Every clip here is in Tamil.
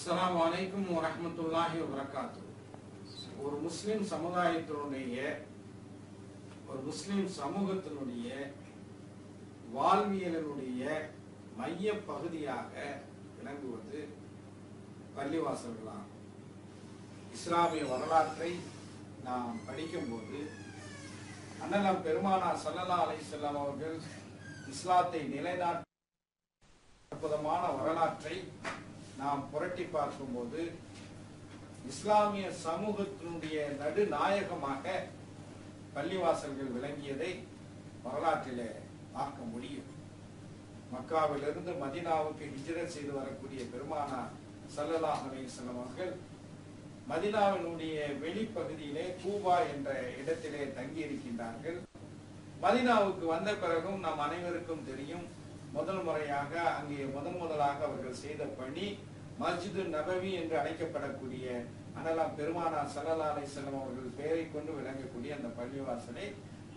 அஸ்ஸலாமு அலைக்கும் வரஹ்மத்துல்லாஹி வபரகாத்துஹு. ஒரு முஸ்லிம் சமுதாயத்தினுடைய ஒரு முஸ்லிம் சமூகத்தினுடைய வாழ்வியலினுடைய மைய பகுதியாக விளங்குவது பள்ளிவாசல்களாகும். இஸ்லாமிய வரலாற்றை நாம் படிக்கும்போது அண்ணலம் பெருமானார் ஸல்லல்லாஹு அலைஹி வஸல்லம் அவர்கள் இஸ்லாத்தை நிலைநாட்ட அற்புதமான வரலாற்றை நாம் புரட்டி பார்க்கும்போது இஸ்லாமிய சமூகத்தினுடைய நடுநாயகமாக பள்ளிவாசல்கள் விளங்கியதை வரலாற்றிலே பார்க்க முடியும். மக்காவிலிருந்து மதீனாவுக்கு ஹிஜ்ரத் செய்து வரக்கூடிய பெருமானார் ஸல்லல்லாஹு அலைஹி வஸல்லம் அவர்கள் மதீனாவினுடைய வெளிப்பகுதியிலே கூபா என்ற இடத்திலே தங்கி இருக்கின்றார்கள். மதீனாவுக்கு வந்த பிறகும் நாம் அனைவருக்கும் தெரியும், முதல் முறையாக அங்கே முதலாக அவர்கள் செய்த பணி மஸ்ஜிது நபவி என்று அழைக்கப்படக்கூடிய அண்ணலாம் பெருமானார் ஸல்லல்லாஹு அலைஹி வஸல்லம் அவர்கள் பெயரை கொண்டு விளங்கக்கூடிய அந்த பள்ளிவாசலை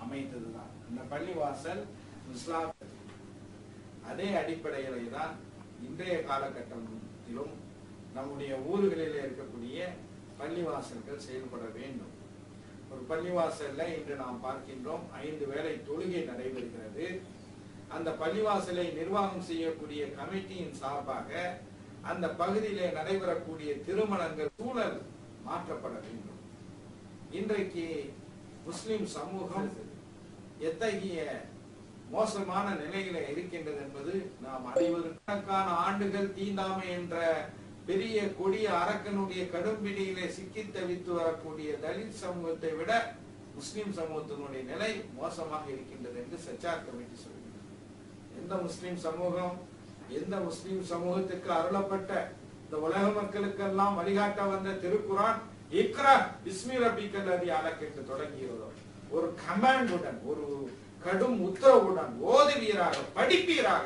அமைத்ததுதான். அந்த பள்ளிவாசல் இஸ்லாம் அதே அடிப்படையிலே தான் இன்றைய காலகட்டத்திலும் நம்முடைய ஊர்களில் இருக்கக்கூடிய பள்ளிவாசல்கள் செயல்பட வேண்டும். ஒரு பள்ளிவாசல்ல இன்று நாம் பார்க்கின்றோம் 5 வேளை தொழுகை நடைபெறுகிறது. அந்த பள்ளிவாசலை நிர்வாகம் செய்யக்கூடிய கமிட்டியின் சார்பாக அந்த பகுதியிலே நடைபெறக்கூடிய திருமணங்கள் சூழல் மாற்றப்பட வேண்டும். இன்றைக்கு முஸ்லிம் சமூகம் எத்தகைய மோசமான நிலையில இருக்கின்றது என்பது நாம் அனைவருக்கான ஆண்டுகள் தீண்டாமை என்ற பெரிய கொடிய அரக்கனுடைய கடும்பிடியிலே சிக்கி தவித்து வரக்கூடிய தலித் சமூகத்தை விட முஸ்லிம் சமூகத்தினுடைய நிலை மோசமாக இருக்கின்றது என்று சச்சார் கமிட்டி சொல்கிறது. எந்த முஸ்லிம் சமூகத்துக்கு அருளப்பட்ட இந்த உலக மக்களுக்கெல்லாம் வழிகாட்ட வந்த திருக்குரான் இக்ரா பிஸ்மி ரப்பிக்கல் லதி அலக் என்று தொடங்கியதோ ஒரு கமாண்டுடன், ஒரு கடும் உத்தரவுடன் ஓதுவீராக, படிப்பீராக,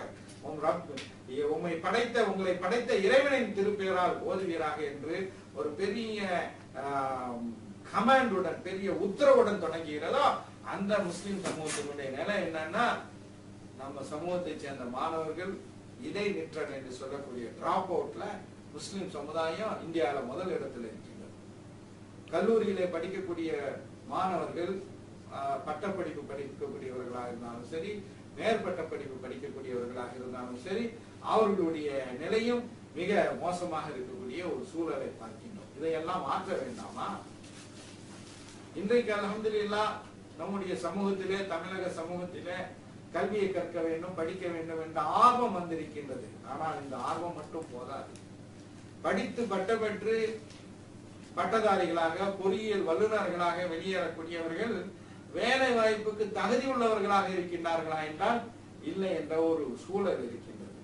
உங்களை படைத்த இறைவனின் திருப்பெயரால் ஓதுவீராக என்று ஒரு பெரிய கமாண்டுடன், பெரிய உத்தரவுடன் தொடங்குகிறதோ அந்த முஸ்லிம் சமூகத்தினுடைய நிலை என்னன்னா, நம்ம சமூகத்தை சேர்ந்த மாணவர்கள் இடை நிற்றல் என்று சொல்லக்கூடிய டிராப் அவுட்ல முஸ்லிம் சமுதாயம் இந்தியாவில் முதல் இடத்துல இருக்கின்றது. கல்லூரியிலே படிக்கக்கூடிய மாணவர்கள் பட்டப்படிப்பு படிக்கக்கூடியவர்களாக இருந்தாலும் சரி, மேற்பட்ட படிப்பு படிக்கக்கூடியவர்களாக இருந்தாலும் சரி, அவர்களுடைய நிலையும் மிக மோசமாக இருக்கக்கூடிய ஒரு சூழலை பார்க்கின்றோம். இதையெல்லாம் மாற்ற வேண்டாமா? இன்றைக்கு அல்ஹம்துலில்லாஹ் நம்முடைய சமூகத்திலே, தமிழக சமூகத்திலே கல்வியை கற்க வேண்டும், படிக்க வேண்டும் என்ற ஆர்வம் வந்திருக்கின்றது. ஆனால் இந்த ஆர்வம் மட்டும் போதாது. படித்து பட்டம் பெற்று பட்டதாரிகளாக, பொறியியல் வல்லுநர்களாக வெளியேறக்கூடியவர்கள் வேலை வாய்ப்புக்கு தகுதி உள்ளவர்களாக இருக்கின்றார்களா என்றால் இல்லை என்ற ஒரு சூழல் இருக்கின்றது.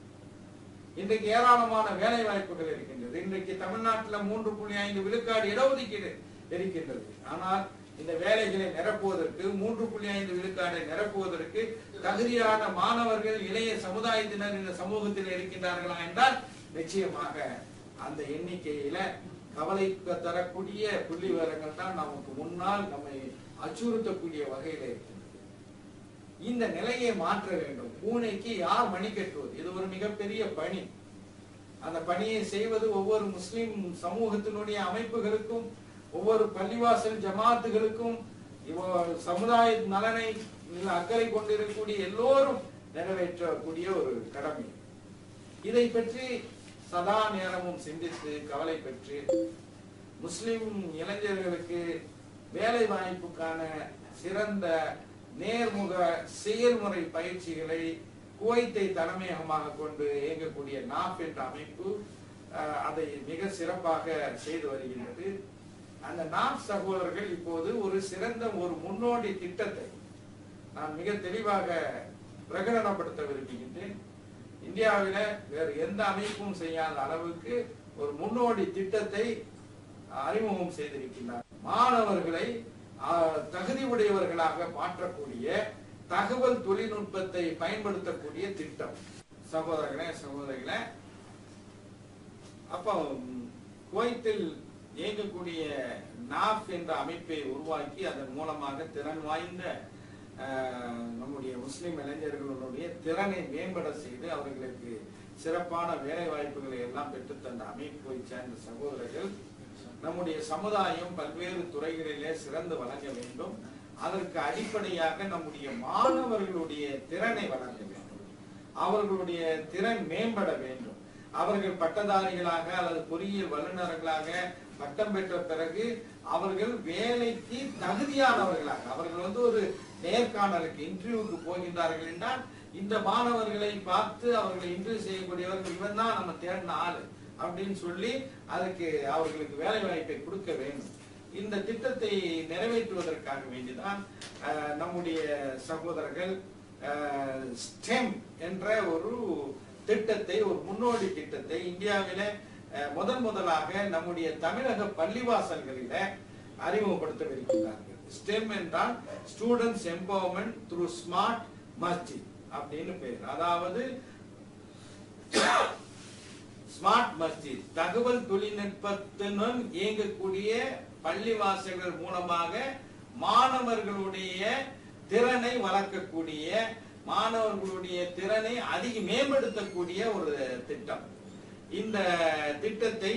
இன்றைக்கு ஏராளமான வேலை வாய்ப்புகள் இருக்கின்றது. இன்றைக்கு தமிழ்நாட்டில் 3.5 விழுக்காடு இடஒதுக்கீடு இருக்கின்றது. ஆனால் இந்த வேலைகளை நிரப்புவதற்கு, 3.5 விழுக்காடை நிரப்புவதற்கு தகுதியான மாணவர்கள், இளைய சமுதாயத்தினர் இந்த சமூகத்தில் இருக்கின்றார்களா என்றால் நிச்சயமாக அந்த எண்ணிக்கையில கவலை தரக்கூடிய புள்ளி விவரங்கள் தான் நமக்கு முன்னால் நம்மை அச்சுறுத்தக்கூடிய வகையில இருக்கின்றது. இந்த நிலையை மாற்ற வேண்டும். பூனைக்கு யார் மணி கட்டுவது? இது ஒரு மிகப்பெரிய பணி. அந்த பணியை செய்வது ஒவ்வொரு முஸ்லிம் சமூகத்தினுடைய அமைப்புகளுக்கும், ஒவ்வொரு பள்ளிவாசல் ஜமாத்துகளுக்கும், சமுதாய நலனை அக்கறை கொண்டிருக்கக்கூடிய எல்லோரும் நிறைவேற்றக்கூடிய ஒரு கடமை. இதை பற்றி சதா நேரமும் சிந்தித்து கவலை பெற்று முஸ்லிம் இளைஞர்களுக்கு வேலை வாய்ப்புக்கான சிறந்த நேர்முக செயல்முறை பயிற்சிகளை குவைத்தை தலைமையகமாக கொண்டு இயங்கக்கூடிய நாப் என்ற அமைப்பு அதை மிக சிறப்பாக செய்து வருகின்றது. அந்த நாப் சகோதரர்கள் இப்போது ஒரு சிறந்த ஒரு முன்னோடி திட்டத்தை நான் மிக தெளிவாக பிரகடனப்படுத்த விரும்புகின்றேன். இந்தியாவில வேறு எந்த அமைப்பும் செய்யாத அளவுக்கு ஒரு முன்னோடி திட்டத்தை அறிமுகம் செய்திருக்கின்றார். மாணவர்களை தகுதி உடையவர்களாக மாற்றக்கூடிய தகவல் தொழில்நுட்பத்தை பயன்படுத்தக்கூடிய திட்டம். சகோதரிகளே, அப்போ குவைத்தில் இயங்கக்கூடிய நாப் என்ற அமைப்பை உருவாக்கி அதன் மூலமாக திறன் வாய்ந்த நம்முடைய முஸ்லிம் இளைஞர்களுடைய திறனை மேம்பட செய்து அவர்களுக்கு சிறப்பான வேலை வாய்ப்புகளை எல்லாம் பெற்றுத்தந்த அமைப்பை சேர்ந்த சகோதரர்கள், நம்முடைய சமுதாயம் பல்வேறு துறைகளிலே சிறந்து வழங்க வேண்டும். அதற்கு அடிப்படையாக நம்முடைய மாணவர்களுடைய திறனை வளர்க்க வேண்டும். அவர்களுடைய திறன் மேம்பட வேண்டும். அவர்கள் பட்டதாரிகளாக அல்லது பொறியியல் வல்லுநர்களாக பட்டம் பெற்ற பிறகு அவர்கள் வேலைக்கு தகுதியானவர்களாக, அவர்கள் ஒரு நேர்காணலுக்கு இன்டர்வியூக்கு போகின்றார்கள் என்றால் இந்த மாணவர்களை பார்த்து அவர்களை இன்டர்வியூ செய்யக்கூடியவர்கள், இவன் தான் நம்ம தேடின ஆளு அப்படின்னு சொல்லி அதுக்கு அவர்களுக்கு வேலை வாய்ப்பை கொடுக்க வேண்டும். இந்த திட்டத்தை நிறைவேற்றுவதற்காக வேண்டிதான் நம்முடைய சகோதரர்கள் ஸ்டெம் என்ற ஒரு திட்டத்தை, ஒரு முன்னோடி திட்டத்தை இந்தியாவில முதலாக நம்முடைய தமிழக பள்ளிவாசல்களில அறிமுகப்படுத்தவிருக்கிறார்கள். ஸ்டெம் என்றால் ஸ்டூடெண்ட்ஸ் எம்பவர்மெண்ட் த்ரூ ஸ்மார்ட் மஸ்ஜித் அப்படின்னு பேர். அதாவது ஸ்மார்ட் மஸ்ஜித், தகவல் தொழில்நுட்பத்துடன் இயங்கக்கூடிய பள்ளிவாசல்கள் மூலமாக மாணவர்களுடைய திறனை வளர்க்கக்கூடிய, மாணவர்களுடைய திறனை அதிக மேம்படுத்தக்கூடிய ஒரு திட்டம். இந்த திட்டத்தை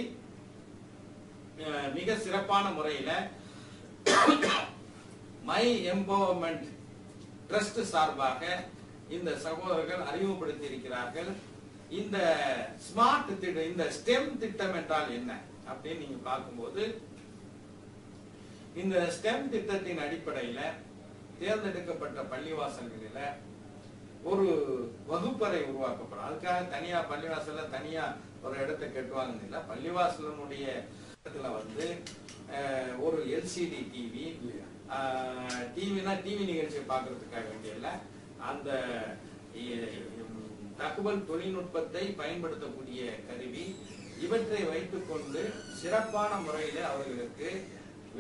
மிக சிறப்பான முறையில மை எம்பவர்மெண்ட் ட்ரஸ்ட் சார்பாக இந்த சகோதரர்கள் அறிமுகப்படுத்தி இருக்கிறார்கள். இந்த ஸ்மார்ட் திட்டம், இந்த ஸ்டெம் திட்டம் என்றால் என்ன அப்படின்னு நீங்க பார்க்கும்போது, இந்த ஸ்டெம் திட்டத்தின் அடிப்படையில தேர்ந்தெடுக்கப்பட்ட பள்ளிவாசல்களில ஒரு வகுப்பறை உருவாக்கப்படும். அதுக்காக தனியா பள்ளிவாசல்ல தனியா ஒரு இடத்தை கட்டுவாங்க இல்ல. பள்ளிவாசலுடைய இடத்துல ஒரு எல்சிடி டிவி, டிவினா டிவி நிகழ்ச்சியை பார்க்கறதுக்காக வேண்டியல, அந்த தகவல் தொழில்நுட்பத்தை பயன்படுத்தக்கூடிய கருவி, இவற்றை வைத்துக்கொண்டு சிறப்பான முறையில அவர்களுக்கு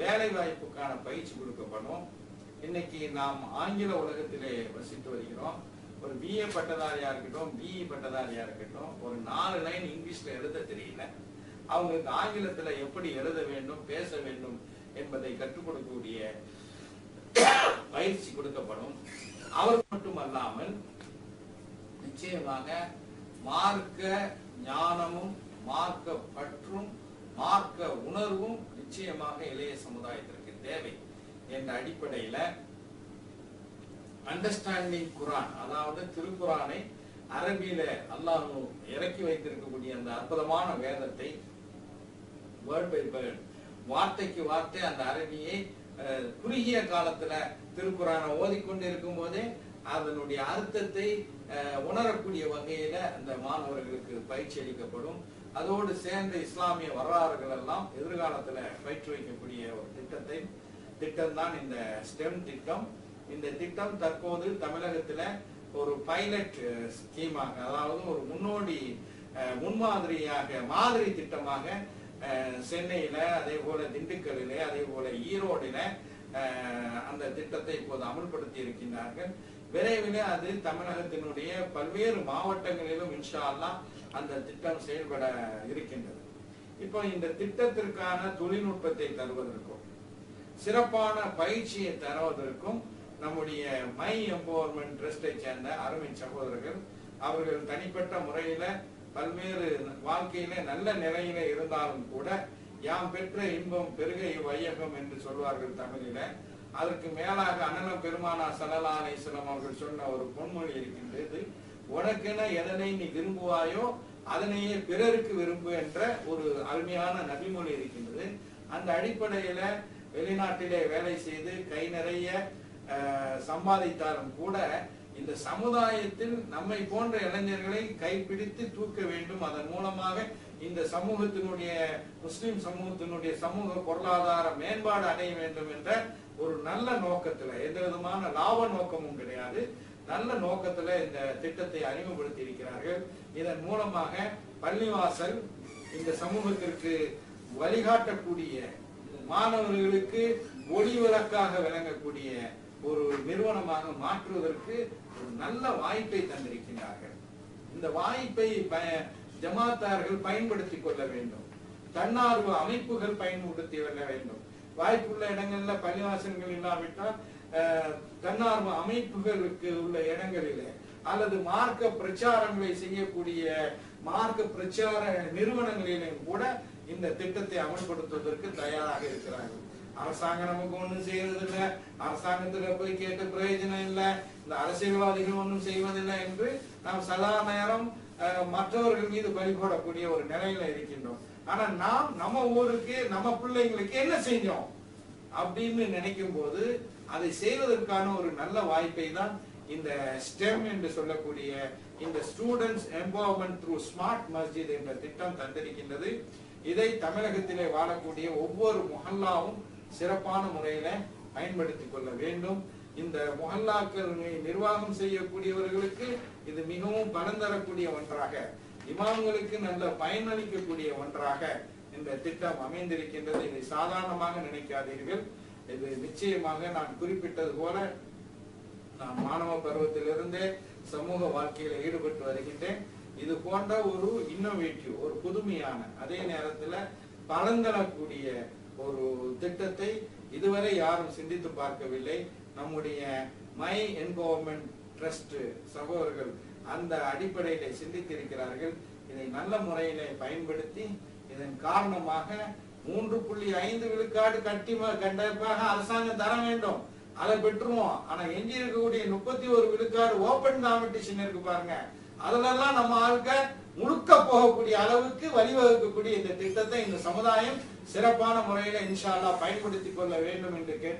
வேலை வாய்ப்புக்கான பயிற்சி கொடுக்கப்படும். இன்னைக்கு நாம் ஆங்கில உலகத்திலே வசித்து வருகிறோம். ஒரு பிஏ பட்டதாரியா இருக்கட்டும், பிஇ பட்டதாரியா இருக்கட்டும், ஒரு 4 லைன் இங்கிலீஷ்ல எழுத தெரியல, அவங்களுக்கு ஆங்கிலத்துல எப்படி எழுத வேண்டும், பேச வேண்டும் என்பதை கற்றுக் கொடுக்கக்கூடிய பயிற்சி கொடுக்கப்படும். அவர் மட்டுமல்லாமல் நிச்சயமாக மார்க்க ஞானமும் மார்க்க பற்றும் மார்க்க உணர்வும் நிச்சயமாக இளைய சமுதாயத்திற்கு தேவை என்ற அடிப்படையில அண்டர்ஸ்டாண்டிங் குரான், அதாவது திருக்குரானை அரபியில அல்லாஹ் இறக்கி வைத்திருக்கக்கூடிய அந்த அற்புதமான வேதத்தை வேர்ட் பை வேர்ட், வார்த்தைக்கு வார்த்தை அந்த அரபியை குறுகிய காலத்துல திருக்குரானை ஓதிக்கொண்டு இருக்கும் போதே அதனுடைய அர்த்தத்தை உணரக்கூடிய வகையில அந்த மாணவர்களுக்கு பயிற்சி அளிக்கப்படும். அதோடு சேர்ந்த இஸ்லாமிய வரலாறுகள் எல்லாம் எதிர்காலத்துல பயிற்றுவிக்கக்கூடிய ஒரு திட்டம் தான் இந்த ஸ்டெம் திட்டம். இந்த திட்டம் தற்போது தமிழகத்துல ஒரு பைலட் ஸ்கீமாக, அதாவது ஒரு முன்னோடி முன்மாதிரியாக, மாதிரி திட்டமாக சென்னையில, அதே போல திண்டுக்கல்லிலே, அதே போல ஈரோடில அந்த திட்டத்தை இப்போது அமல்படுத்தி இருக்கின்றார்கள். விரைவில் அது தமிழகத்தினுடைய பல்வேறு மாவட்டங்களிலும் இன்ஷா அல்லாஹ் அந்த திட்டம் செயல்பட இருக்கின்றது. இப்போ இந்த திட்டத்திற்கான தொழில்நுட்பத்தை தருவதற்கும் சிறப்பான பயிற்சியை தருவதற்கும் நம்முடைய மை எம்பவர்மெண்ட் ட்ரஸ்டை சேர்ந்த அருமை சகோதரர்கள், அவர்கள் தனிப்பட்ட முறையில பல்வேறு வாழ்க்கையில நல்ல நிலையில இருந்தாலும் கூட, யாம் பெற்ற இன்பம் பெருகை வையகம் என்று சொல்வார்கள் தமிழில. அதற்கு மேலாக அண்ணலம் பெருமானா ஸல்லல்லாஹு அலைஹி வஸல்லம் அவர்கள் சொன்ன ஒரு பொன்மொழி இருக்கின்றது, உனக்கென எதனை நீ விரும்புவாயோ அதனையே பிறருக்கு விரும்பு என்ற ஒரு அருமையான நபிமொழி இருக்கின்றது. அந்த அடிப்படையில வெளிநாட்டிலே வேலை செய்து கை நிறைய சம்பாதித்தாலும் கூட இந்த சமுதாயத்தில் நம்மை போன்ற இளைஞர்களை கைப்பிடித்து தூக்க வேண்டும். அதன் மூலமாக இந்த சமூகத்தினுடைய, முஸ்லிம் சமூகத்தினுடைய சமூக பொருளாதார மேம்பாடு அடைய வேண்டும் என்ற ஒரு நல்ல நோக்கத்துல, எந்த விதமான லாப நோக்கமும் கிடையாது, நல்ல நோக்கத்துல இந்த திட்டத்தை அறிமுகப்படுத்தி இருக்கிறார்கள். இதன் மூலமாக பள்ளிவாசல் இந்த சமூகத்திற்கு வழிகாட்டக்கூடிய, மாணவர்களுக்கு ஒளிவிளக்காக விளங்கக்கூடிய ஒரு நிறுவனமாக மாற்றுவதற்கு ஒரு நல்ல வாய்ப்பை தந்திருக்கிறார்கள். இந்த வாய்ப்பை ஜமாத்தார்கள் பயன்படுத்திக் கொள்ள வேண்டும். தன்னார்வ அமைப்புகள் பயன்படுத்தி கொள்ள வேண்டும். வாய்ப்புள்ள இடங்கள்ல பள்ளிவாசல்கள் இல்லாவிட்டால் தன்னார்வ அமைப்புகளுக்கு உள்ள இடங்களிலே அல்லது மார்க்க பிரச்சாரங்களை செய்யக்கூடிய மார்க்க பிரச்சார நிறுவனங்களிலும் கூட இந்த திட்டத்தை அமல்படுத்துவதற்கு தயாராக இருக்கிறார்கள். அரசாங்கம் நமக்கு ஒண்ணும் செய்வதில்லை, அரசாங்கத்துல போய் கேட்டு பிரயோஜனம் இல்லை, இந்த அரசியல்வாதிகள் ஒன்றும் செய்வதில்லை என்று நாம் சதா நேரம் மற்றவர்கள் மீது பலி போடக்கூடிய ஒரு நிலையில இருக்கின்றோம். ஆனா நாம் நம்ம ஊருக்கு நம்ம பிள்ளைங்களுக்கு என்ன செஞ்சோம் அப்படின்னு நினைக்கும் போது அதை செய்வதற்கான ஒரு நல்ல வாய்ப்பை தான் இந்த ஸ்டெம் என்று சொல்லக்கூடிய இந்த ஸ்டூடெண்ட்ஸ் எம்பவர்மெண்ட் த்ரூ ஸ்மார்ட் மஸ்ஜித் என்ற திட்டம் தந்திருக்கின்றது. இதை தமிழகத்திலே வாழக்கூடிய ஒவ்வொரு முஹல்லாவும் சிறப்பான முறையில பயன்படுத்திக் கொள்ள வேண்டும். இந்த முஹல்லாக்களை நிர்வாகம் செய்யக்கூடியவர்களுக்கு இது மிகவும் பலன் தரக்கூடிய ஒன்றாக, இமாம்களுக்கு நல்ல பயனளிக்கக்கூடிய ஒன்றாக இந்த திட்டம் அமைந்திருக்கின்றது. இதை சாதாரணமாக நினைக்காதீர்கள். இது நிச்சயமாக நான் குறிப்பிட்டது போல நான் மாணவ பருவத்திலிருந்தே சமூக வாழ்க்கையில ஈடுபட்டு வருகின்றேன். இது போன்ற ஒரு இன்னோவேட்டிவ், ஒரு புதுமையான, அதே நேரத்துல பலன் தரக்கூடிய ஒரு திட்டத்தை இதுவரை யாரும் சிந்தித்து பார்க்கவில்லை. நம்முடைய மை எம்பவர்மெண்ட் ட்ரஸ்ட் சகோதரர்கள் அந்த அடிப்படையில சிந்தித்திருக்கிறார்கள். இதை நல்ல முறையில பயன்படுத்தி இதன் காரணமாக 3.5 விழுக்காடு கண்டிப்பாக அரசாங்கம் தர வேண்டும், அதை பெற்றுருவோம். ஆனா எஞ்சி இருக்கக்கூடிய 31 விழுக்காடு ஓபன் காம்படிஷன் இருக்கு பாருங்க, அதுலெல்லாம் நம்ம ஆட்க முழுக்க போகக்கூடிய அளவுக்கு வழிவகுக்கக்கூடிய இந்த திட்டத்தை இந்த சமுதாயம் சிறப்பான முறையில இன்ஷா அல்லாஹ் பயன்படுத்திக் கொள்ள வேண்டும் என்று கேட்டு